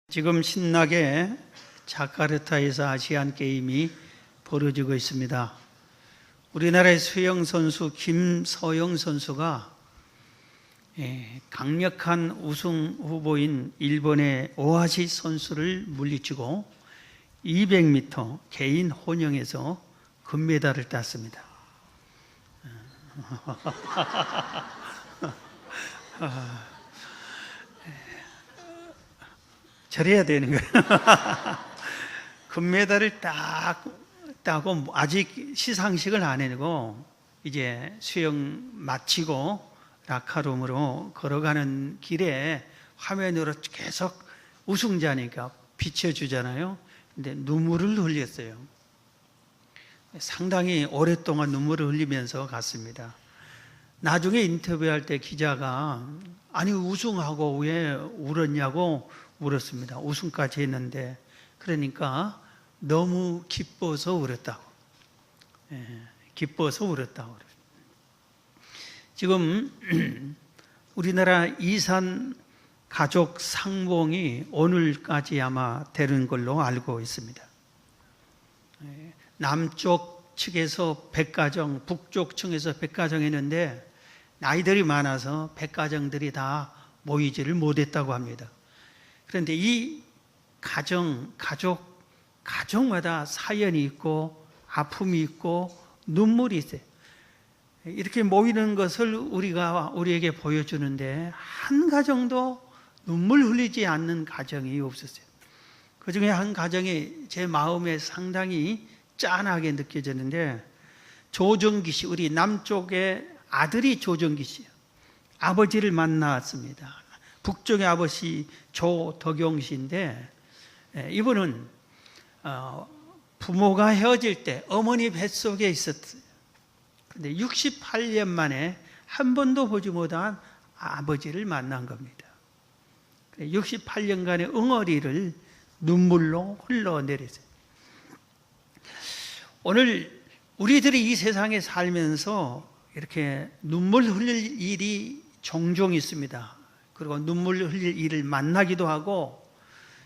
지금 신나게 자카르타에서 아시안 게임이 벌어지고 있습니다. 우리나라의 수영 선수 김서영 선수가 강력한 우승 후보인 일본의 오하시 선수를 물리치고 200m 개인 혼영에서 금메달을 땄습니다. 저래야 되는 거예요. 금메달을 딱 따고 아직 시상식을 안 해고 이제 수영 마치고 라카룸으로 걸어가는 길에 화면으로 계속 우승자니까 비춰주잖아요. 근데 눈물을 흘렸어요. 상당히 오랫동안 눈물을 흘리면서 갔습니다. 나중에 인터뷰할 때 기자가 아니 우승하고 왜 울었냐고 울었습니다. 우승까지 했는데 그러니까 너무 기뻐서 울었다고. 기뻐서 울었다고. 지금 우리나라 이산 가족 상봉이 오늘까지 아마 되는 걸로 알고 있습니다. 남쪽 측에서 100가정, 북쪽 층에서 100가정 했는데 나이들이 많아서 100가정들이 다 모이지를 못했다고 합니다. 그런데 이 가족마다 사연이 있고 아픔이 있고 눈물이 있어요. 이렇게 모이는 것을 우리에게 보여주는데 한 가정도 눈물 흘리지 않는 가정이 없었어요. 그 중에 한 가정이 제 마음에 상당히 짠하게 느껴졌는데 조정기 씨, 우리 남쪽의 아들이 조정기 씨예요. 아버지를 만났습니다. 북쪽의 아버지 조덕용 씨인데 이분은 부모가 헤어질 때 어머니 뱃속에 있었어요. 그런데 68년 만에 한 번도 보지 못한 아버지를 만난 겁니다. 68년간의 응어리를 눈물로 흘러내렸어요. 오늘 우리들이 이 세상에 살면서 이렇게 눈물 흘릴 일이 종종 있습니다. 그리고 눈물 흘릴 일을 만나기도 하고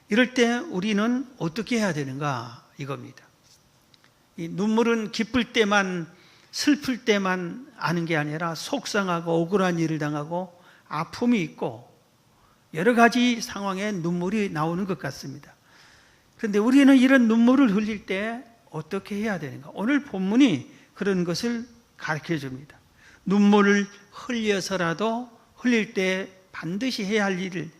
이럴 때 우리는 어떻게 해야 되는가 이겁니다. 이 눈물은 기쁠 때만 슬플 때만 아는 게 아니라 속상하고 억울한 일을 당하고 아픔이 있고 여러 가지 상황에 눈물이 나오는 것 같습니다. 그런데 우리는 이런 눈물을 흘릴 때 어떻게 해야 되는가? 오늘 본문이 그런 것을 가르쳐 줍니다. 눈물을 흘려서라도 흘릴 때 반드시 해야 할 일을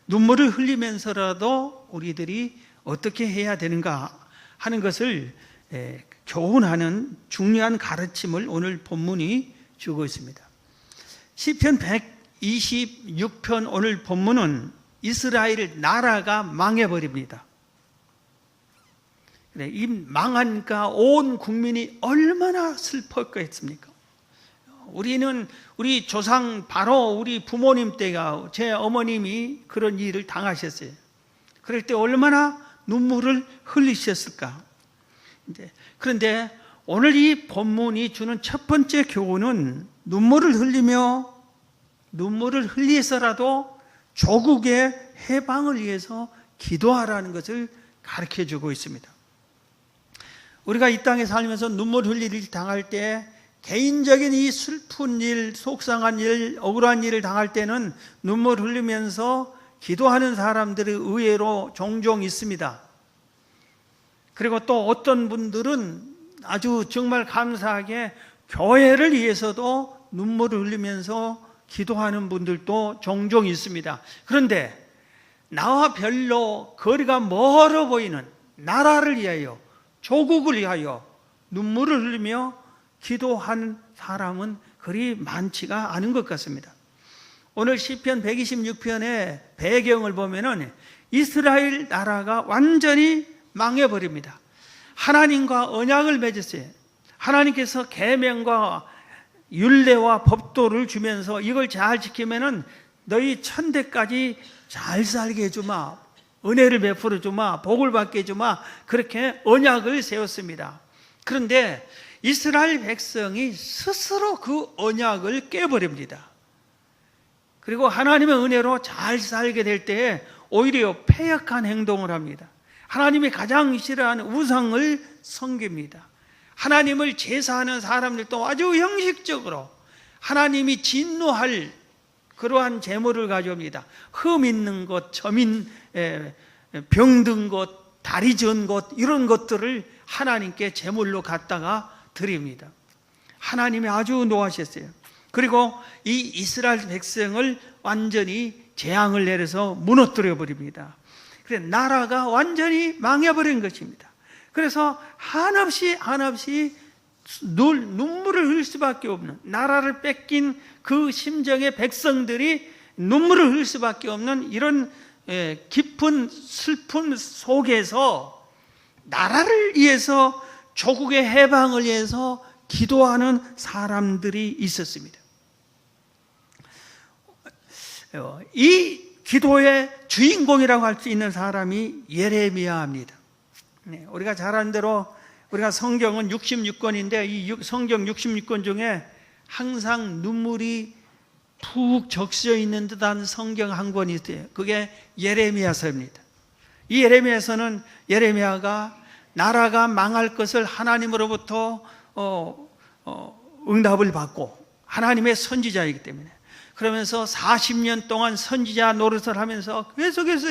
눈물을 흘리면서라도 우리들이 어떻게 해야 되는가 하는 것을 교훈하는 중요한 가르침을 오늘 본문이 주고 있습니다. 시편 126편 오늘 본문은 이스라엘 나라가 망해버립니다. 이 망하니까 온 국민이 얼마나 슬펐겠습니까? 우리 조상 바로 우리 부모님 때가 제 어머님이 그런 일을 당하셨어요. 그럴 때 얼마나 눈물을 흘리셨을까? 그런데 오늘 이 본문이 주는 첫 번째 교훈은 눈물을 흘리서라도 조국의 해방을 위해서 기도하라는 것을 가르쳐 주고 있습니다. 우리가 이 땅에 살면서 눈물 흘릴 일 당할 때 개인적인 이 슬픈 일, 속상한 일, 억울한 일을 당할 때는 눈물 흘리면서 기도하는 사람들이 의외로 종종 있습니다. 그리고 또 어떤 분들은 아주 정말 감사하게 교회를 위해서도 눈물을 흘리면서 기도하는 분들도 종종 있습니다. 그런데 나와 별로 거리가 멀어 보이는 나라를 위하여 조국을 위하여 눈물을 흘리며 기도한 사람은 그리 많지가 않은 것 같습니다. 오늘 시편 126편의 배경을 보면은 이스라엘 나라가 완전히 망해버립니다. 하나님과 언약을 맺었어요. 하나님께서 계명과 율례와 법도를 주면서 이걸 잘 지키면은 너희 천대까지 잘 살게 해주마, 은혜를 베풀어 주마, 복을 받게 해주마, 그렇게 언약을 세웠습니다. 그런데 이스라엘 백성이 스스로 그 언약을 깨버립니다. 그리고 하나님의 은혜로 잘 살게 될 때에 오히려 패역한 행동을 합니다. 하나님이 가장 싫어하는 우상을 섬깁니다. 하나님을 제사하는 사람들도 아주 형식적으로 하나님이 진노할 그러한 제물을 가져옵니다. 흠 있는 것, 병든 것, 다리 전 것, 이런 것들을 하나님께 제물로 갖다가 드립니다. 하나님이 아주 노하셨어요. 그리고 이 이스라엘 백성을 완전히 재앙을 내려서 무너뜨려 버립니다. 그래서 나라가 완전히 망해버린 것입니다. 그래서 한없이 눈물을 흘릴 수밖에 없는, 나라를 뺏긴 그 심정의 백성들이 눈물을 흘릴 수밖에 없는 이런 깊은 슬픔 속에서 나라를 위해서, 조국의 해방을 위해서 기도하는 사람들이 있었습니다. 이 기도의 주인공이라고 할 수 있는 사람이 예레미야입니다. 우리가 잘 아는 대로 우리가 성경은 66권인데 이 성경 66권 중에 항상 눈물이 푹 적셔 있는 듯한 성경 한 권이 있어요. 그게 예레미야서입니다. 이 예레미야서는 예레미야가 나라가 망할 것을 하나님으로부터 응답을 받고, 하나님의 선지자이기 때문에, 그러면서 40년 동안 선지자 노릇을 하면서 계속해서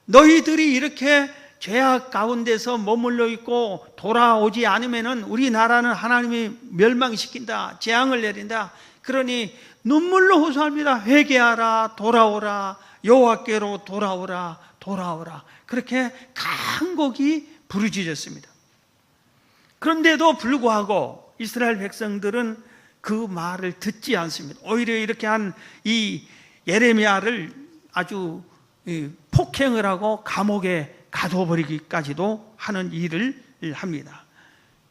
너희들이 이렇게 죄악 가운데서 머물러 있고 돌아오지 않으면은 우리 나라는 하나님이 멸망시킨다, 재앙을 내린다. 그러니 눈물로 호소합니다. 회개하라, 돌아오라, 여호와께로 돌아오라, 돌아오라. 그렇게 간곡이 부르짖었습니다. 그런데도 불구하고 이스라엘 백성들은 그 말을 듣지 않습니다. 오히려 이렇게 한 이 예레미야를 아주 폭행을 하고 감옥에 가둬버리기까지도 하는 일을 합니다.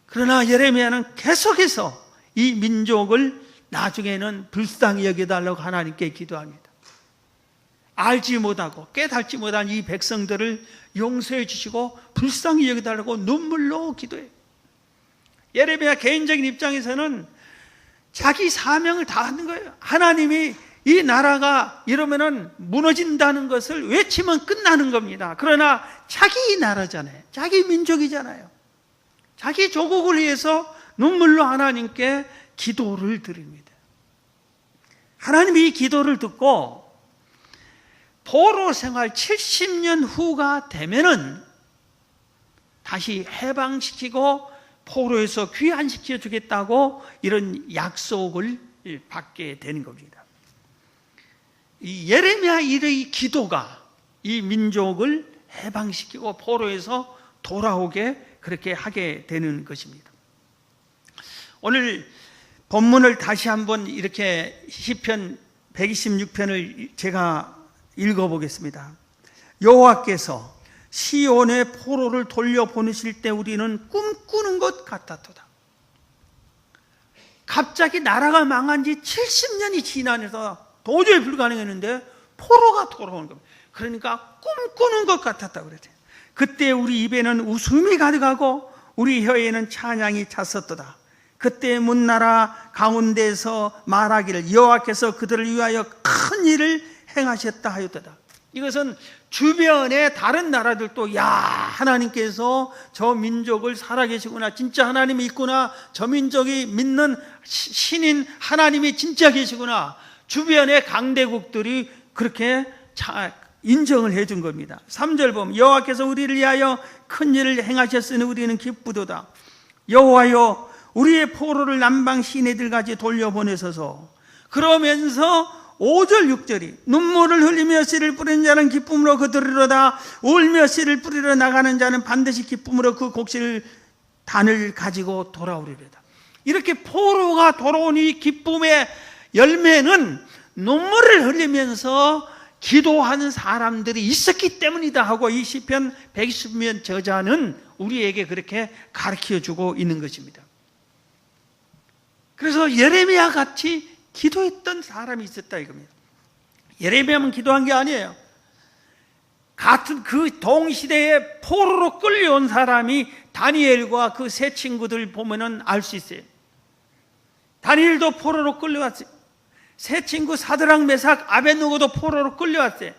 그러나 예레미야는 계속해서 이 민족을 나중에는 불쌍히 여겨달라고 하나님께 기도합니다. 알지 못하고 깨닫지 못한 이 백성들을 용서해 주시고 불쌍히 여겨달라고 눈물로 기도해요. 예레미야 개인적인 입장에서는 자기 사명을 다하는 거예요. 하나님이 이 나라가 이러면은 무너진다는 것을 외치면 끝나는 겁니다. 그러나 자기 나라잖아요. 자기 민족이잖아요. 자기 조국을 위해서 눈물로 하나님께 기도를 드립니다. 하나님이 이 기도를 듣고 포로 생활 70년 후가 되면은 다시 해방시키고 포로에서 귀환시켜 주겠다고 이런 약속을 받게 되는 겁니다. 이 예레미야 일의 기도가 이 민족을 해방시키고 포로에서 돌아오게 그렇게 하게 되는 것입니다. 오늘 본문을 다시 한번 이렇게 시편 126편을 제가 읽어보겠습니다. 여호와께서 시온의 포로를 돌려보내실 때 우리는 꿈꾸는 것 같았도다. 갑자기 나라가 망한 지 70년이 지나서 도저히 불가능했는데 포로가 돌아오는 겁니다. 그러니까 꿈꾸는 것 같았다고 그랬어요. 그때 우리 입에는 웃음이 가득하고 우리 혀에는 찬양이 찼었도다. 그때 문나라 가운데서 말하기를 여호와께서 그들을 위하여 큰 일을 행하셨다 하였도다. 이것은 주변의 다른 나라들도 야, 하나님께서 저 민족을 살아계시구나, 진짜 하나님이 있구나, 저 민족이 믿는 신인 하나님이 진짜 계시구나, 주변의 강대국들이 그렇게 인정을 해준 겁니다. 3절 보면 여호와께서 우리를 위하여 큰 일을 행하셨으니 우리는 기쁘도다. 여호와여 우리의 포로를 남방 시내들까지 돌려보내소서. 그러면서 5절 6절이 눈물을 흘리며 씨를 뿌리는 자는 기쁨으로 거두리로다. 울며 씨를 뿌리러 나가는 자는 반드시 기쁨으로 그 곡식을 단을 가지고 돌아오리로다. 이렇게 포로가 돌아온 이 기쁨의 열매는 눈물을 흘리면서 기도하는 사람들이 있었기 때문이다 하고 이 시편 120편 저자는 우리에게 그렇게 가르쳐주고 있는 것입니다. 그래서 예레미야 같이 기도했던 사람이 있었다 이겁니다. 예레미야만 기도한 게 아니에요. 같은 그 동시대에 포로로 끌려온 사람이 다니엘과 그 세 친구들 보면은 알 수 있어요. 다니엘도 포로로 끌려왔어요. 세 친구 사드락 메삭 아벳느고도 포로로 끌려왔어요.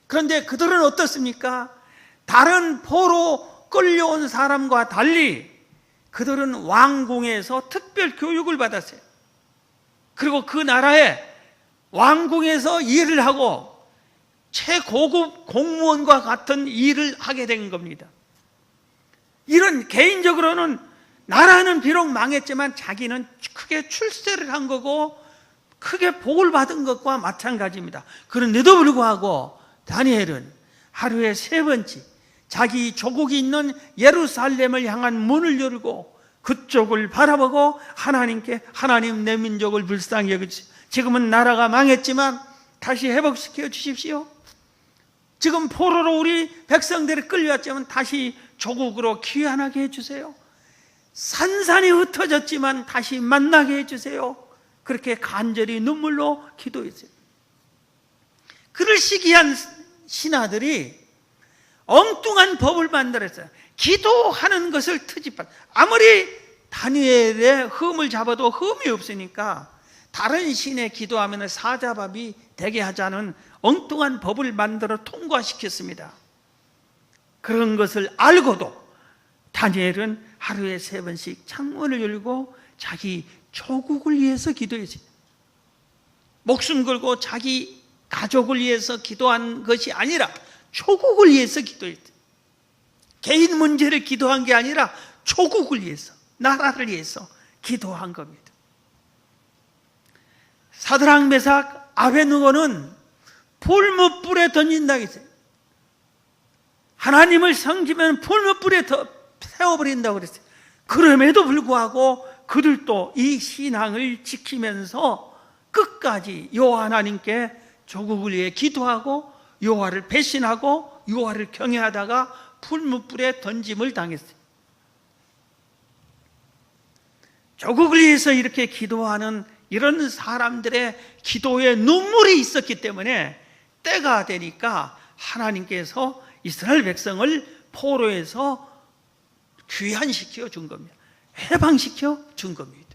그런데 그들은 어떻습니까? 다른 포로 끌려온 사람과 달리 그들은 왕궁에서 특별 교육을 받았어요. 그리고 그 나라에 왕궁에서 일을 하고 최고급 공무원과 같은 일을 하게 된 겁니다. 이런 개인적으로는 나라는 비록 망했지만 자기는 크게 출세를 한 거고 크게 복을 받은 것과 마찬가지입니다. 그런데도 불구하고 다니엘은 하루에 3번씩 자기 조국이 있는 예루살렘을 향한 문을 열고 그쪽을 바라보고 하나님께, 하나님 내 민족을 불쌍히 여기시오. 지금은 나라가 망했지만 다시 회복시켜 주십시오. 지금 포로로 우리 백성들이 끌려왔지만 다시 조국으로 귀환하게 해주세요. 산산이 흩어졌지만 다시 만나게 해주세요. 그렇게 간절히 눈물로 기도했어요. 그를 시기한 신하들이 엉뚱한 법을 만들었어요. 기도하는 것을 트집한, 아무리 다니엘의 흠을 잡아도 흠이 없으니까 다른 신에 기도하면 사자밥이 되게 하자는 엉뚱한 법을 만들어 통과시켰습니다. 그런 것을 알고도 다니엘은 하루에 3번씩 창문을 열고 자기 조국을 위해서 기도했어요. 목숨 걸고 자기 가족을 위해서 기도한 것이 아니라 조국을 위해서 기도했어요. 개인 문제를 기도한 게 아니라 조국을 위해서, 나라를 위해서 기도한 겁니다. 사드락, 메삭, 아베느고는 불못불에 던진다고 했어요. 하나님을 섬기면 불못불에 태워버린다고 그랬어요. 그럼에도 불구하고 그들도 이 신앙을 지키면서 끝까지 여호와 하나님께 조국을 위해 기도하고 여호와를 배신하고 여호와를 경외하다가 불못불에 던짐을 당했어요. 조국을 위해서 이렇게 기도하는 이런 사람들의 기도에 눈물이 있었기 때문에 때가 되니까 하나님께서 이스라엘 백성을 포로에서 귀환시켜 준 겁니다. 해방시켜 준 겁니다.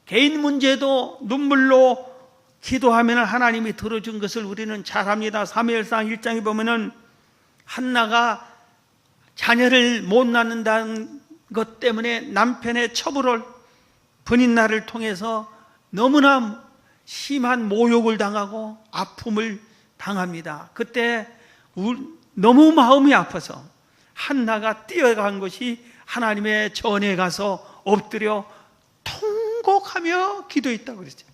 개인 문제도 눈물로 기도하면 하나님이 들어준 것을 우리는 잘 압니다. 사무엘상 1장에 보면은 한나가 자녀를 못 낳는다는 것 때문에 남편의 첩을 분인날을 통해서 너무나 심한 모욕을 당하고 아픔을 당합니다. 그때 너무 마음이 아파서 한나가 뛰어간 것이 하나님의 전에 가서 엎드려 통곡하며 기도했다고 그랬죠.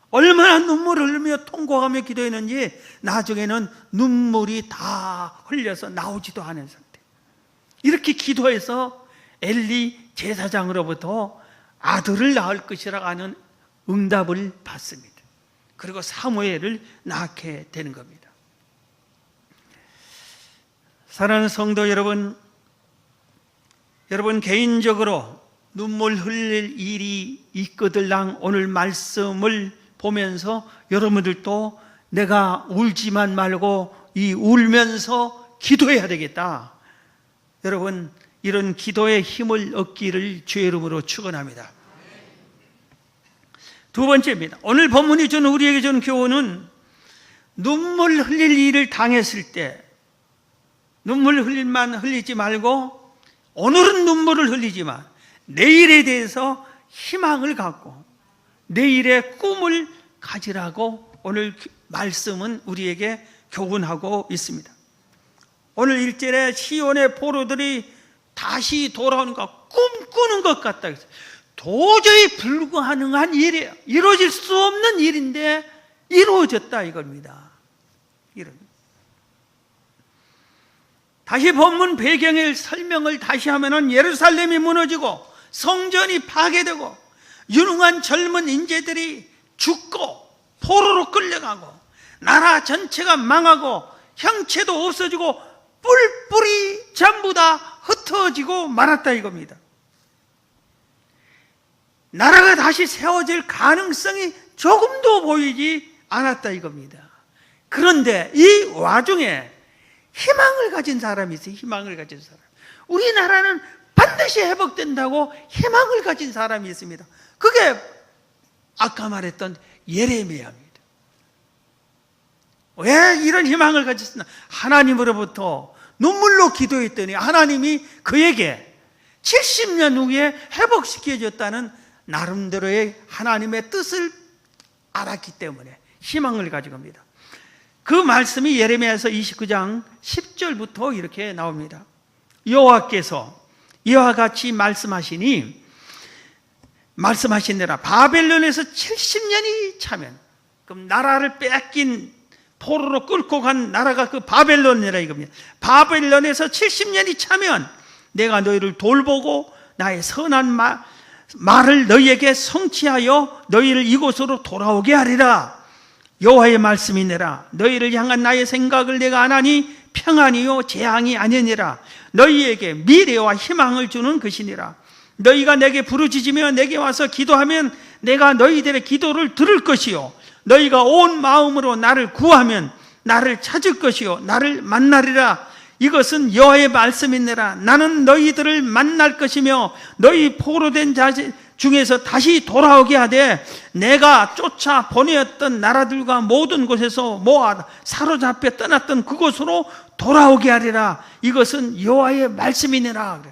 얼마나 눈물을 흘리며 통곡하며 기도했는지 나중에는 눈물이 다 흘려서 나오지도 않은 상태. 이렇게 기도해서 엘리 제사장으로부터 아들을 낳을 것이라고 하는 응답을 받습니다. 그리고 사무엘을 낳게 되는 겁니다. 사랑하는 성도 여러분, 여러분 개인적으로 눈물 흘릴 일이 있거들랑 오늘 말씀을 보면서 여러분들도 내가 울지만 말고 이 울면서 기도해야 되겠다. 여러분 이런 기도의 힘을 얻기를 주의 이름으로 축원합니다. 두 번째입니다. 오늘 본문이 주는 우리에게 주는 교훈은 눈물 흘릴 일을 당했을 때 눈물 흘릴만 흘리지 말고 오늘은 눈물을 흘리지만 내일에 대해서 희망을 갖고 내일의 꿈을 가지라고 오늘 말씀은 우리에게 교훈하고 있습니다. 오늘 1절에 시온의 포로들이 다시 돌아오는 것, 꿈꾸는 것 같다. 도저히 불가능한 일이에요. 이루어질 수 없는 일인데 이루어졌다 이겁니다. 다시 본문 배경의 설명을 다시 하면은 예루살렘이 무너지고 성전이 파괴되고 유능한 젊은 인재들이 죽고 포로로 끌려가고 나라 전체가 망하고 형체도 없어지고 뿔뿔이 전부 다 흩어지고 말았다 이겁니다. 나라가 다시 세워질 가능성이 조금도 보이지 않았다 이겁니다. 그런데 이 와중에 희망을 가진 사람이 있어요. 희망을 가진 사람. 우리나라는 반드시 회복된다고 희망을 가진 사람이 있습니다. 그게 아까 말했던 예레미야입니다. 왜 이런 희망을 가졌으나 하나님으로부터 눈물로 기도했더니 하나님이 그에게 70년 후에 회복시켜줬다는 나름대로의 하나님의 뜻을 알았기 때문에 희망을 가지고 갑니다. 그 말씀이 예레미야서 29장 10절부터 이렇게 나옵니다. 여호와께서 이와 같이 말씀하시니라. 바벨론에서 70년이 차면, 그럼 나라를 뺏긴 포로로 끌고 간 나라가 그 바벨론이라 이겁니다. 바벨론에서 70년이 차면 내가 너희를 돌보고 나의 선한 말을 너희에게 성취하여 너희를 이곳으로 돌아오게 하리라. 여호와의 말씀이니라. 너희를 향한 나의 생각을 내가 아나니 평안이요 재앙이 아니니라. 너희에게 미래와 희망을 주는 것이니라. 너희가 내게 부르짖으며 내게 와서 기도하면 내가 너희들의 기도를 들을 것이요 너희가 온 마음으로 나를 구하면 나를 찾을 것이요 나를 만나리라. 이것은 여호와의 말씀이니라. 나는 너희들을 만날 것이며 너희 포로된 자 중에서 다시 돌아오게 하되 내가 쫓아 보내었던 나라들과 모든 곳에서 모아 사로잡혀 떠났던 그곳으로 돌아오게 하리라. 이것은 여호와의 말씀이니라.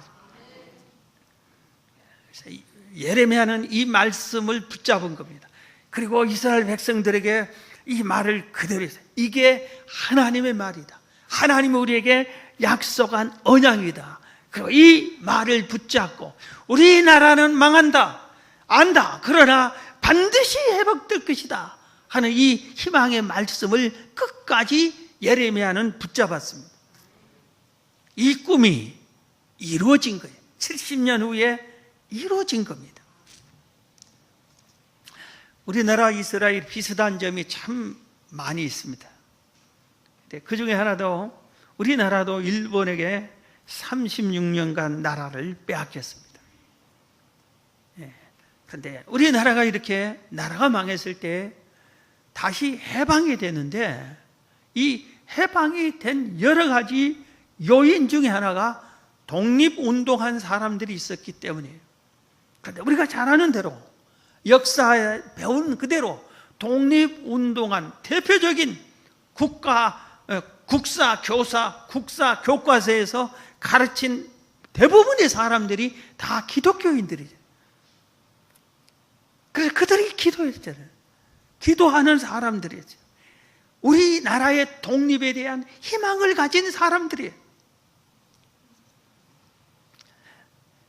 예레미야는 이 말씀을 붙잡은 겁니다. 그리고 이스라엘 백성들에게 이 말을 그대로 했어요. 이게 하나님의 말이다. 하나님이 우리에게 약속한 언약이다. 그리고 이 말을 붙잡고 우리나라는 망한다, 안다. 그러나 반드시 회복될 것이다 하는 이 희망의 말씀을 끝까지 예레미야는 붙잡았습니다. 이 꿈이 이루어진 거예요. 70년 후에 이루어진 겁니다. 우리나라 이스라엘 비슷한 점이 참 많이 있습니다. 그 중에 하나도 우리나라도 일본에게 36년간 나라를 빼앗겼습니다. 그런데 우리나라가 이렇게 나라가 망했을 때 다시 해방이 되는데 이 해방이 된 여러 가지 요인 중에 하나가 독립운동한 사람들이 있었기 때문이에요. 그런데 우리가 잘 아는 대로 역사에 배운 그대로 독립운동한 대표적인 국사 교과서에서 가르친 대부분의 사람들이 다 기독교인들이죠. 그래서 그들이 기도했잖아요. 기도하는 사람들이죠. 우리나라의 독립에 대한 희망을 가진 사람들이에요.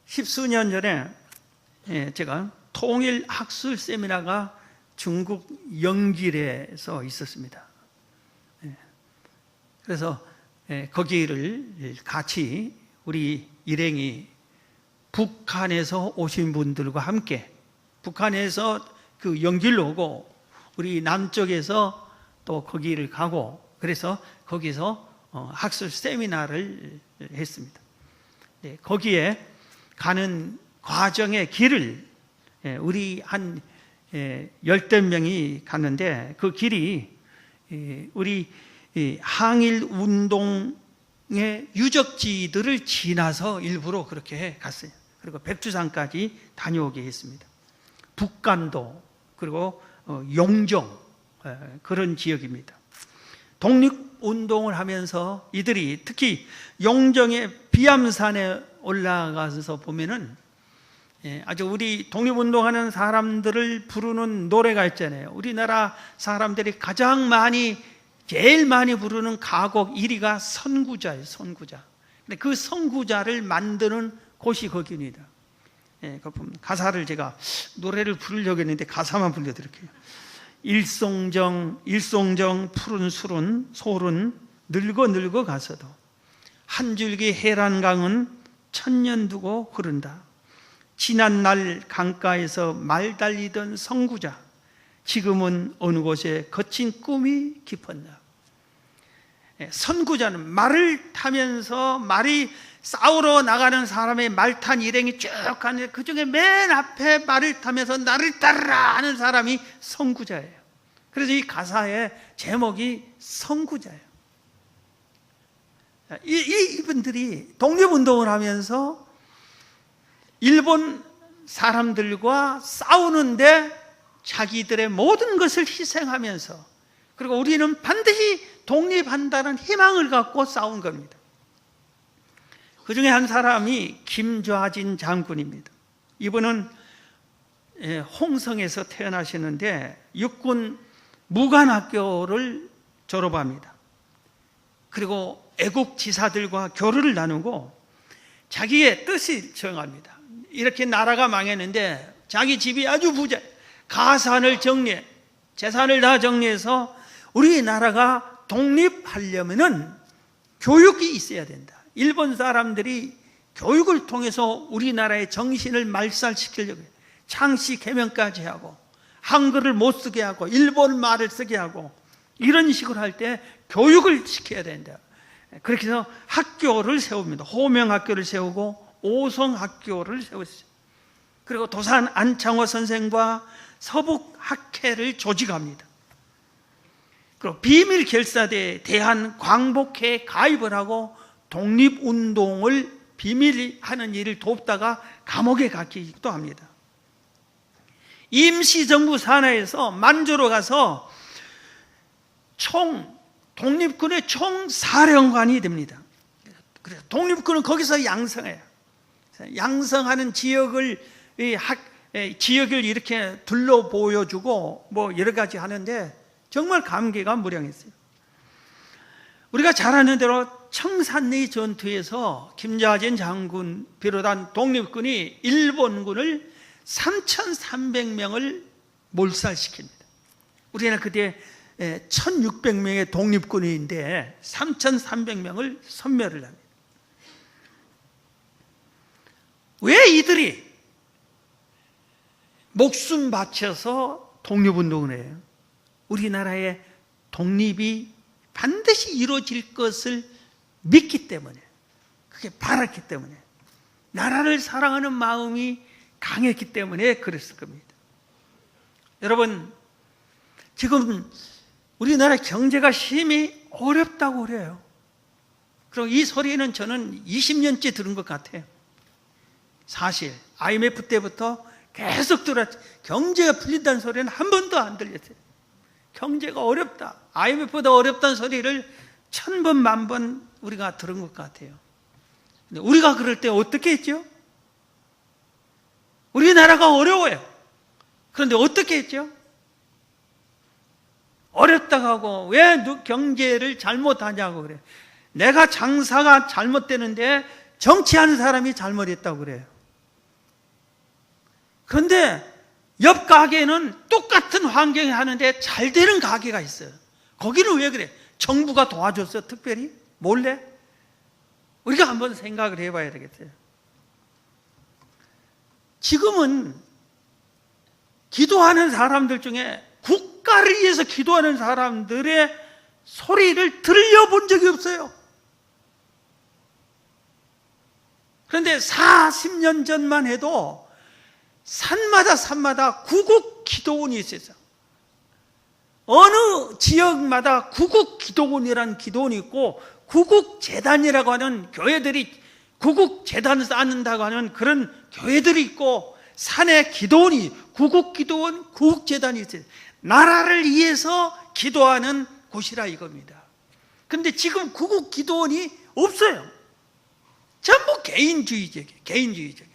십수년 전에 제가 통일학술 세미나가 중국 영길에서 있었습니다. 그래서 거기를 같이 우리 일행이 북한에서 오신 분들과 함께 북한에서 그 영길로 오고 우리 남쪽에서 또 거기를 가고 그래서 거기서 학술 세미나를 했습니다. 거기에 가는 과정의 길을 우리 한 10여 명이 갔는데 그 길이 우리 항일 운동의 유적지들을 지나서 일부러 그렇게 갔어요. 그리고 백두산까지 다녀오게 했습니다. 북간도 그리고 용종 그런 지역입니다. 독립운동을 하면서 이들이 특히 용종의 비암산에 올라가서 보면은 아주 우리 독립운동하는 사람들을 부르는 노래가 있잖아요. 우리나라 사람들이 제일 많이 부르는 가곡 1위가 선구자예요. 선구자. 근데 그 선구자를 만드는 곳이 거기입니다. 가사를 제가 노래를 부르려고 했는데 가사만 불러드릴게요. 일송정 푸른 술은 솔은 늙어 가서도 한 줄기 해란강은 천년 두고 흐른다. 지난 날 강가에서 말 달리던 선구자 지금은 어느 곳에 거친 꿈이 깊었나. 선구자는 말을 타면서 말이 싸우러 나가는 사람의 말탄 일행이 쭉 가는데 그중에 맨 앞에 말을 타면서 나를 따르라 하는 사람이 선구자예요. 그래서 이 가사의 제목이 선구자예요. 이분들이 독립운동을 하면서 일본 사람들과 싸우는데 자기들의 모든 것을 희생하면서 그리고 우리는 반드시 독립한다는 희망을 갖고 싸운 겁니다. 그 중에 한 사람이 김좌진 장군입니다. 이분은 홍성에서 태어나시는데 육군 무관학교를 졸업합니다. 그리고 애국 지사들과 교류를 나누고 자기의 뜻을 정합니다. 이렇게 나라가 망했는데 자기 집이 아주 부자, 가산을 정리해, 재산을 다 정리해서 우리나라가 독립하려면은 교육이 있어야 된다. 일본 사람들이 교육을 통해서 우리나라의 정신을 말살시키려고 해요. 창씨 개명까지 하고 한글을 못 쓰게 하고 일본 말을 쓰게 하고 이런 식으로 할 때 교육을 시켜야 된다. 그렇게 해서 학교를 세웁니다. 호명학교를 세우고 오성학교를 세웠어요. 그리고 도산 안창호 선생과 서북학회를 조직합니다. 그리고 비밀결사대에 대한광복회에 가입을 하고 독립운동을 비밀하는 일을 돕다가 감옥에 갇히기도 합니다. 임시정부 산하에서 만주로 가서 독립군의 총사령관이 됩니다. 그래서 독립군은 거기서 양성해요. 양성하는 지역을 이렇게 둘러 보여주고 뭐 여러 가지 하는데 정말 감개가 무량했어요. 우리가 잘 아는 대로 청산리 전투에서 김좌진 장군 비롯한 독립군이 일본군을 3,300명을 몰살시킵니다. 우리는 그때 1,600명의 독립군인데 3,300명을 섬멸을 합니다. 왜 이들이 목숨 바쳐서 독립운동을 해요? 우리나라의 독립이 반드시 이루어질 것을 믿기 때문에, 그게 바랐기 때문에, 나라를 사랑하는 마음이 강했기 때문에 그랬을 겁니다. 여러분, 지금 우리나라 경제가 심히 어렵다고 그래요. 그리고 이 소리는 저는 20년째 들은 것 같아요. 사실 IMF 때부터 계속 들었죠. 경제가 풀린다는 소리는 한 번도 안 들렸어요. 경제가 어렵다, IMF보다 어렵다는 소리를 1000번, 만번 우리가 들은 것 같아요. 근데 우리가 그럴 때 어떻게 했죠? 우리나라가 어려워요. 그런데 어떻게 했죠? 어렵다고 하고 왜 경제를 잘못하냐고 그래요. 내가 장사가 잘못되는데 정치하는 사람이 잘못했다고 그래요. 그런데 옆 가게는 똑같은 환경에 하는데 잘 되는 가게가 있어요. 거기는 왜 그래? 정부가 도와줬어, 특별히? 몰래? 우리가 한번 생각을 해봐야 되겠어요. 지금은 기도하는 사람들 중에 국가를 위해서 기도하는 사람들의 소리를 들려본 적이 없어요. 그런데 40년 전만 해도 산마다 구국 기도원이 있었어요. 어느 지역마다 구국 기도원이라는 기도원이 있고 구국재단이라고 하는 교회들이 구국재단을 쌓는다고 하는 그런 교회들이 있고 산에 기도원이 구국기도원, 구국재단이 있어요. 나라를 위해서 기도하는 곳이라 이겁니다. 그런데 지금 구국기도원이 없어요. 전부 개인주의적이에요.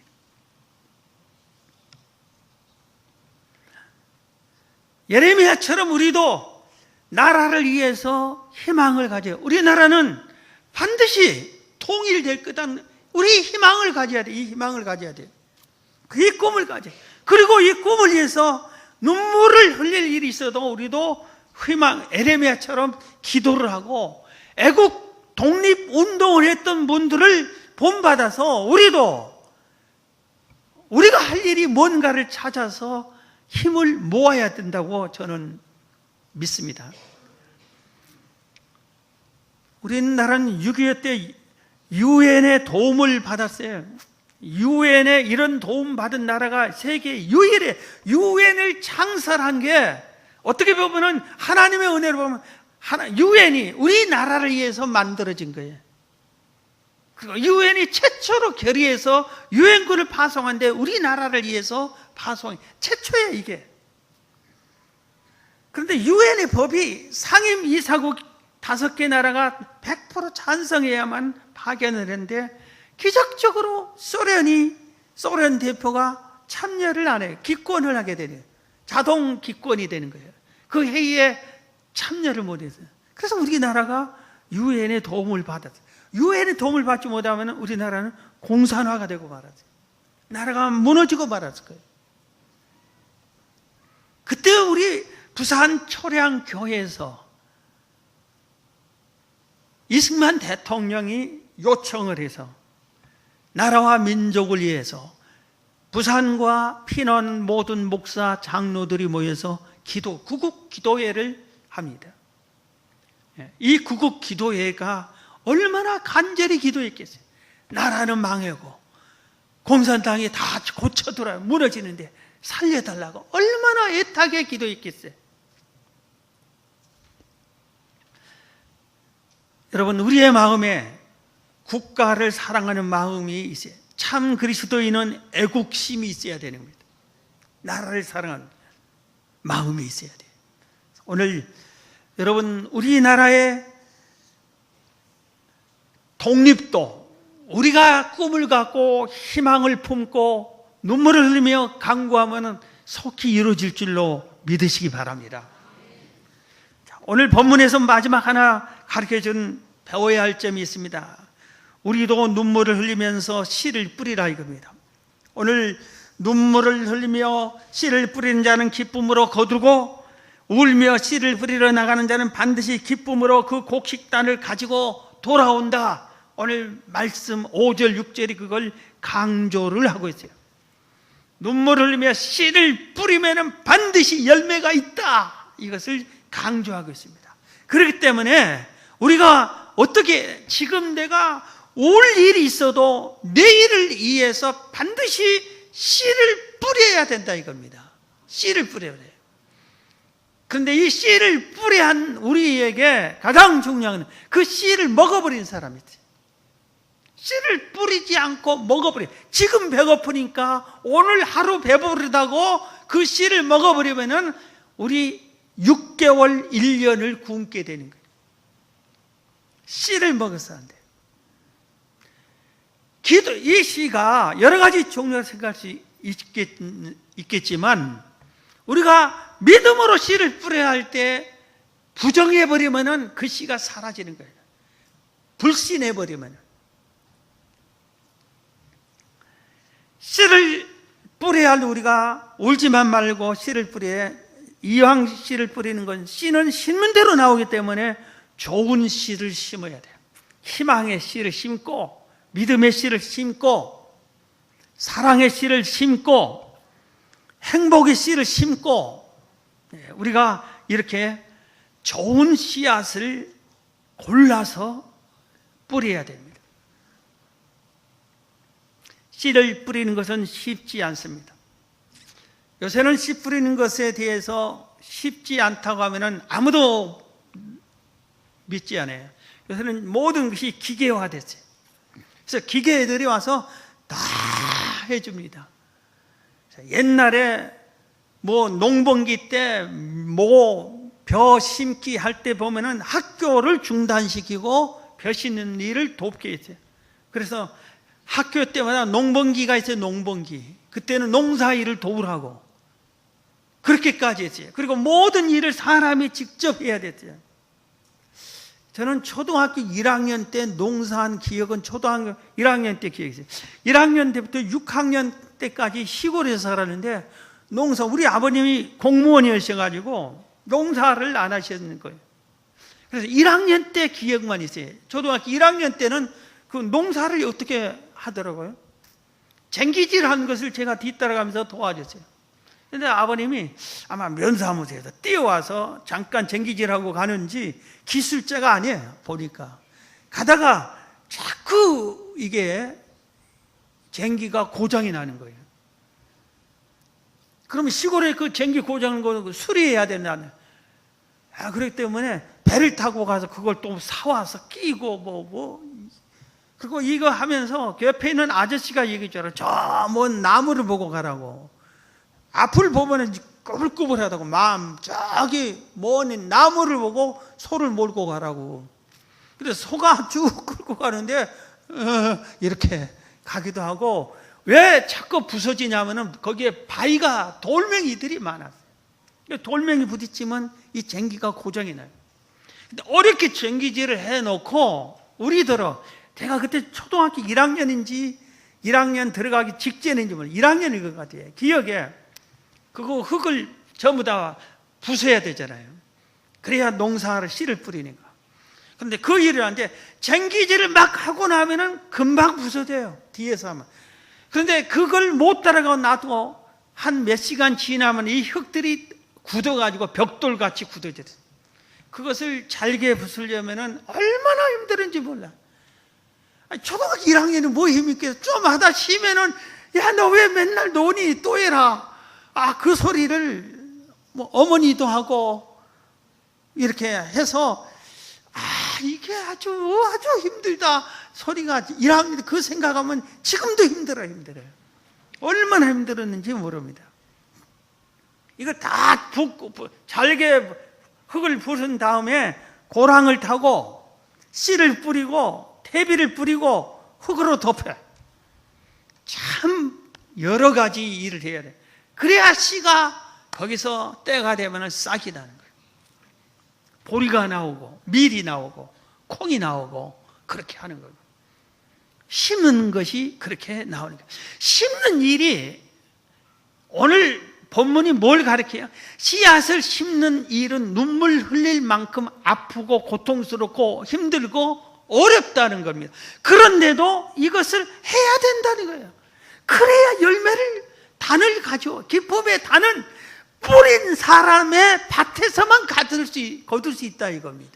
예레미야처럼 우리도 나라를 위해서 희망을 가져요. 우리나라는 반드시 통일될 거다는 우리 희망을 가져야 돼. 이 희망을 가져야 돼요. 이 꿈을 가져요. 그리고 이 꿈을 위해서 눈물을 흘릴 일이 있어도 우리도 예레미야처럼 기도를 하고 애국 독립운동을 했던 분들을 본받아서 우리가 할 일이 뭔가를 찾아서 힘을 모아야 된다고 저는 믿습니다. 우리나라는 6.25 때 유엔의 도움을 받았어요. 유엔의 이런 도움 받은 나라가 세계 유일에 유엔을 창설한 게 어떻게 보면 하나님의 은혜로 보면 유엔이 우리나라를 위해서 만들어진 거예요. 그리고 유엔이 최초로 결의해서 유엔군을 파송한데 우리나라를 위해서 파송 최초예요. 이게 그런데 유엔의 법이 상임 이사국 5개 나라가 100% 찬성해야만 파견을 했는데 기적적으로 소련 대표가 참여를 안 해요. 기권을 하게 되네요. 자동 기권이 되는 거예요. 그 회의에 참여를 못 했어요. 그래서 우리나라가 유엔의 도움을 받았어요. 유엔의 도움을 받지 못하면 우리나라는 공산화가 되고 말았어요. 나라가 무너지고 말았을 거예요. 그때 우리 부산 초량교회에서 이승만 대통령이 요청을 해서 나라와 민족을 위해서 부산과 피난 모든 목사 장로들이 모여서 구국 기도회를 합니다. 이 구국 기도회가 얼마나 간절히 기도했겠어요. 나라는 망하고 공산당이 다 고쳐들어요. 무너지는데 살려달라고 얼마나 애타게 기도했겠어요. 여러분, 우리의 마음에 국가를 사랑하는 마음이 있어요. 참 그리스도인은 애국심이 있어야 되는 겁니다. 나라를 사랑하는 마음이 있어야 돼요. 오늘 여러분, 우리나라의 독립도 우리가 꿈을 갖고 희망을 품고 눈물을 흘리며 간구하면 속히 이루어질 줄로 믿으시기 바랍니다. 오늘 본문에서 마지막 하나 가르쳐준 배워야 할 점이 있습니다. 우리도 눈물을 흘리면서 씨를 뿌리라 이겁니다. 오늘 눈물을 흘리며 씨를 뿌리는 자는 기쁨으로 거두고 울며 씨를 뿌리러 나가는 자는 반드시 기쁨으로 그 곡식단을 가지고 돌아온다. 오늘 말씀 5절 6절이 그걸 강조를 하고 있어요. 눈물을 흘리며 씨를 뿌리면 반드시 열매가 있다. 이것을 강조하고 있습니다. 그렇기 때문에 우리가 어떻게 지금 내가 올 일이 있어도 내일을 위해서 반드시 씨를 뿌려야 된다 이겁니다. 씨를 뿌려야 돼요. 그런데 이 씨를 뿌려야 한 우리에게 가장 중요한 건 그 씨를 먹어버린 사람이지. 씨를 뿌리지 않고 먹어버려. 지금 배고프니까 오늘 하루 배부르다고 그 씨를 먹어버리면은 우리 6개월, 1년을 굶게 되는 거예요. 씨를 먹어서 안 돼요. 이 씨가 여러 가지 종류로 생각할 수 있겠지만 우리가 믿음으로 씨를 뿌려야 할 때 부정해버리면 그 씨가 사라지는 거예요. 불신해버리면. 씨를 뿌려야 할 우리가 울지만 말고 씨를 뿌려. 이왕 씨를 뿌리는 건 씨는 심는 대로 나오기 때문에 좋은 씨를 심어야 돼요. 희망의 씨를 심고 믿음의 씨를 심고 사랑의 씨를 심고 행복의 씨를 심고 우리가 이렇게 좋은 씨앗을 골라서 뿌려야 됩니다. 씨를 뿌리는 것은 쉽지 않습니다. 요새는 씨 뿌리는 것에 대해서 쉽지 않다고 하면 아무도 믿지 않아요. 요새는 모든 것이 기계화됐어요. 그래서 기계들이 와서 다 해줍니다. 옛날에 농번기 때 벼 심기 할 때 보면은 학교를 중단시키고 벼 심는 일을 돕게 했어요. 그래서 학교 때마다 농번기가 있어요. 농번기. 그때는 농사일을 도우라고 그렇게까지 했어요. 그리고 모든 일을 사람이 직접 해야 됐어요. 저는 초등학교 1학년 때 농사한 기억은 초등학교 1학년 때 기억이 있어요. 1학년 때부터 6학년 때까지 시골에서 살았는데 우리 아버님이 공무원이셔가지고 농사를 안 하셨는 거예요. 그래서 1학년 때 기억만 있어요. 초등학교 1학년 때는 그 농사를 어떻게 하더라고요. 쟁기질 하는 것을 제가 뒤따라가면서 도와줬어요. 근데 아버님이 아마 면사무소에서 뛰어와서 잠깐 쟁기질하고 가는지 기술자가 아니에요. 보니까 가다가 자꾸 이게 쟁기가 고장이 나는 거예요. 그러면 시골에 그 쟁기 고장난 거 수리해야 된다는. 그렇기 때문에 배를 타고 가서 그걸 또 사와서 끼고 그리고 이거 하면서 옆에 있는 아저씨가 얘기했잖아요. 저 먼 나무를 보고 가라고. 앞을 보면은 꾸불꾸불하다고 마음 저기 먼 나무를 보고 소를 몰고 가라고. 그래서 소가 쭉 끌고 가는데 이렇게 가기도 하고, 왜 자꾸 부서지냐면은 거기에 바위가 돌멩이들이 많았어요. 돌멩이 부딪히면 이 쟁기가 고정이 나요. 근데 어렵게 쟁기질을 해놓고 우리들은, 제가 그때 초등학교 1학년인지 1학년 들어가기 직전인지 1학년인 것 같아요. 기억에 그거 흙을 전부 다 부숴야 되잖아요. 그래야 농사를 씨를 뿌리는 거. 그런데 그 일을 하는데 쟁기질을 막 하고 나면은 금방 부서져요, 뒤에서 하면. 그런데 그걸 못 따라가고 놔두고 한 몇 시간 지나면 이 흙들이 굳어가지고 벽돌같이 굳어져요. 그것을 잘게 부수려면은 얼마나 힘들은지 몰라. 초등학교 1학년은 뭐 힘이 있겠어. 좀 하다 쉬면은, 야, 너 왜 맨날 노니? 또 해라. 그 소리를 뭐 어머니도 하고 이렇게 해서, 이게 아주 힘들다. 소리가 1학년 그 생각하면 지금도 힘들어요. 얼마나 힘들었는지 모릅니다. 이거 다 붓고 잘게 흙을 부순 다음에 고랑을 타고 씨를 뿌리고 퇴비를 뿌리고 흙으로 덮어요. 참 여러 가지 일을 해야 돼. 그래야 씨가 거기서 때가 되면 싹이 나는 거예요. 보리가 나오고 밀이 나오고 콩이 나오고 그렇게 하는 거예요. 심는 것이 그렇게 나오는 거예요. 심는 일이, 오늘 본문이 뭘 가르쳐요? 씨앗을 심는 일은 눈물 흘릴 만큼 아프고 고통스럽고 힘들고 어렵다는 겁니다. 그런데도 이것을 해야 된다는 거예요. 그래야 열매를, 단을 가져. 기쁨의 단은 뿌린 사람의 밭에서만 거둘 수 있다 이겁니다.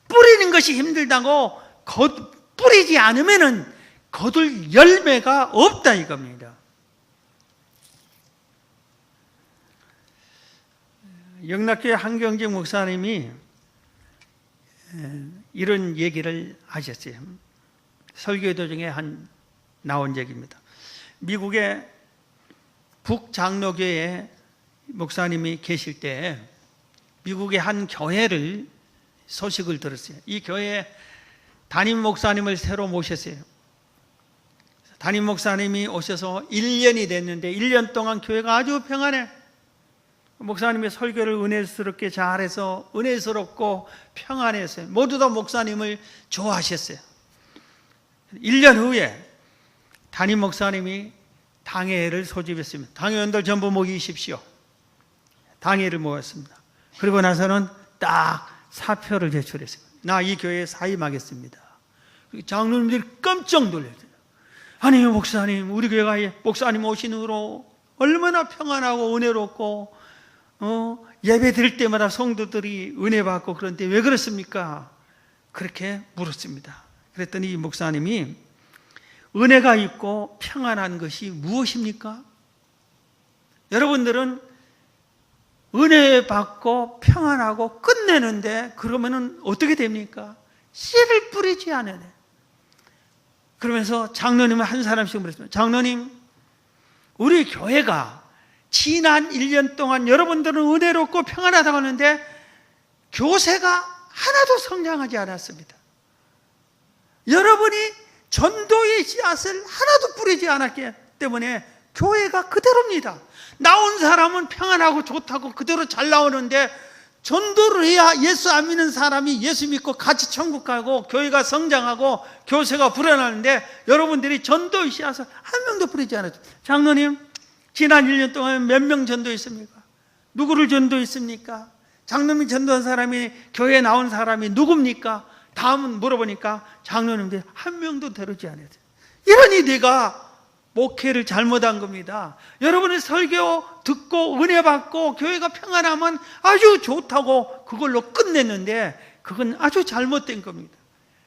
뿌리는 것이 힘들다고 뿌리지 않으면은 거둘 열매가 없다 이겁니다. 영락교회 한경직 목사님이 이런 얘기를 하셨어요. 설교 도중에 나온 얘기입니다. 미국의 북장로교회 목사님이 계실 때 미국의 한 교회를 소식을 들었어요. 이 교회에 담임 목사님을 새로 모셨어요. 담임 목사님이 오셔서 1년이 됐는데 1년 동안 교회가 아주 평안해. 목사님의 설교를 은혜스럽게 잘해서 은혜스럽고 평안했어요. 모두 다 목사님을 좋아하셨어요. 1년 후에 담임 목사님이 당회를 소집했습니다. 당회원들 전부 모이십시오. 당회를 모았습니다. 그리고 나서는 딱 사표를 제출했습니다. 나 이 교회에 사임하겠습니다. 장로님들이 깜짝 놀랐어요. 아니 목사님, 우리 교회가 목사님 오신 후로 얼마나 평안하고 은혜롭고 예배 드릴 때마다 성도들이 은혜 받고, 그런데 왜 그렇습니까? 그렇게 물었습니다. 그랬더니 이 목사님이, 은혜가 있고 평안한 것이 무엇입니까? 여러분들은 은혜 받고 평안하고 끝내는데 그러면은 어떻게 됩니까? 씨를 뿌리지 않아야 돼. 그러면서 장로님은 한 사람씩 물었습니다. 장로님, 우리 교회가 지난 1년 동안 여러분들은 은혜롭고 평안하다고 하는데 교세가 하나도 성장하지 않았습니다. 여러분이 전도의 씨앗을 하나도 뿌리지 않았기 때문에 교회가 그대로입니다. 나온 사람은 평안하고 좋다고 그대로 잘 나오는데, 전도를 해야 예수 안 믿는 사람이 예수 믿고 같이 천국 가고 교회가 성장하고 교세가 불어나는데, 여러분들이 전도의 씨앗을 한 명도 뿌리지 않았죠. 장로님, 지난 1년 동안 몇 명 전도했습니까? 누구를 전도했습니까? 장로님 전도한 사람이, 교회에 나온 사람이 누굽니까? 다음은 물어보니까 장로님들 한 명도 데려오지 않았어요. 이러니 내가 목회를 잘못한 겁니다. 여러분의 설교 듣고 은혜 받고 교회가 평안하면 아주 좋다고 그걸로 끝냈는데, 그건 아주 잘못된 겁니다.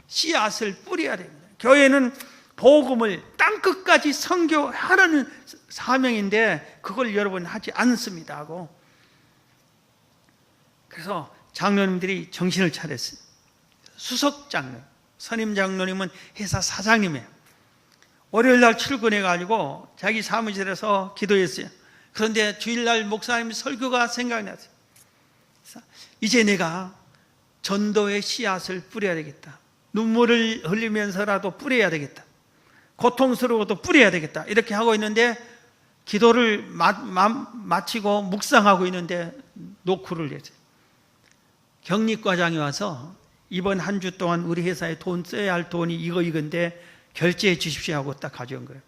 씨앗을 뿌려야 됩니다. 교회는 복음을 땅끝까지 선교하라는 사명인데 그걸 여러분 하지 않습니다 하고, 그래서 장로님들이 정신을 차렸어요. 수석 장로, 선임 장로님은 회사 사장님이에요. 월요일 날 출근해가지고 자기 사무실에서 기도했어요. 그런데 주일날 목사님 설교가 생각이 났어요. 이제 내가 전도의 씨앗을 뿌려야 되겠다. 눈물을 흘리면서라도 뿌려야 되겠다. 고통스러워도 뿌려야 되겠다. 이렇게 하고 있는데 기도를 마치고 묵상하고 있는데 노크를 했어요. 경리과장이 와서 이번 한 주 동안 우리 회사에 돈 써야 할 돈이 이건데 결제해 주십시오 하고 딱 가져온 거예요.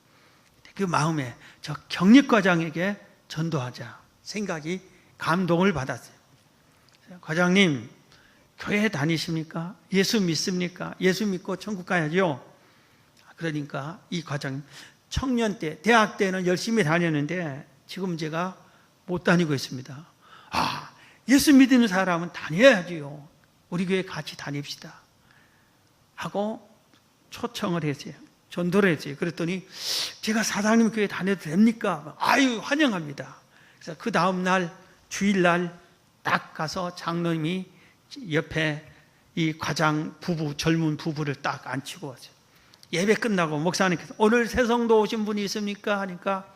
그 마음에 저 경리과장에게 전도하자 생각이 감동을 받았어요. 과장님, 교회 다니십니까? 예수 믿습니까? 예수 믿고 천국 가야죠. 그러니까 이 과장 청년 때, 대학 때는 열심히 다녔는데 지금 제가 못 다니고 있습니다. 예수 믿는 사람은 다녀야지요. 우리 교회 같이 다닙시다 하고 초청을 했어요. 전도를 했어요. 그랬더니 제가 사장님 교회 다녀도 됩니까? 아유, 환영합니다. 그래서 그 다음날 주일날 딱 가서 장로님이 옆에 이 과장 부부, 젊은 부부를 딱 앉히고 왔어요. 예배 끝나고 목사님께서 오늘 새성도 오신 분이 있습니까? 하니까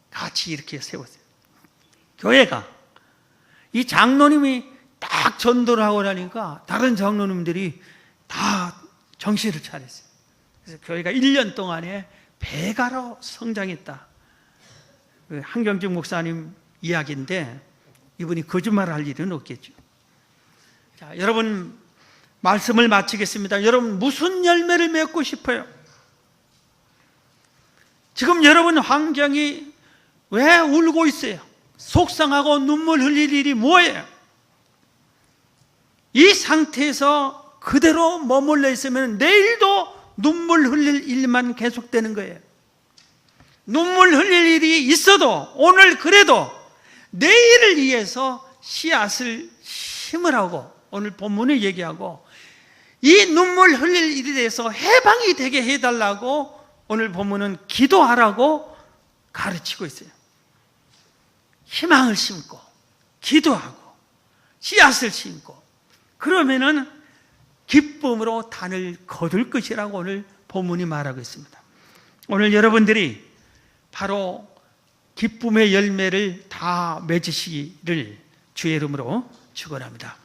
같이 이렇게 세웠어요. 교회가 이 장로님이 딱 전도를 하고 나니까 다른 장로님들이 다 정신을 차렸어요. 그래서 교회가 1년 동안에 배가로 성장했다. 한경직 목사님 이야기인데 이분이 거짓말을 할 일은 없겠죠. 자, 여러분 말씀을 마치겠습니다. 여러분 무슨 열매를 맺고 싶어요? 지금 여러분 환경이 왜 울고 있어요? 속상하고 눈물 흘릴 일이 뭐예요? 이 상태에서 그대로 머물러 있으면 내일도 눈물 흘릴 일만 계속되는 거예요. 눈물 흘릴 일이 있어도 오늘 그래도 내일을 위해서 씨앗을 심으라고 오늘 본문을 얘기하고 이 눈물 흘릴 일에 대해서 해방이 되게 해달라고 오늘 본문은 기도하라고 가르치고 있어요. 희망을 심고 기도하고 씨앗을 심고 그러면은 기쁨으로 단을 거둘 것이라고 오늘 본문이 말하고 있습니다. 오늘 여러분들이 바로 기쁨의 열매를 다 맺으시기를 주의 이름으로 축원합니다.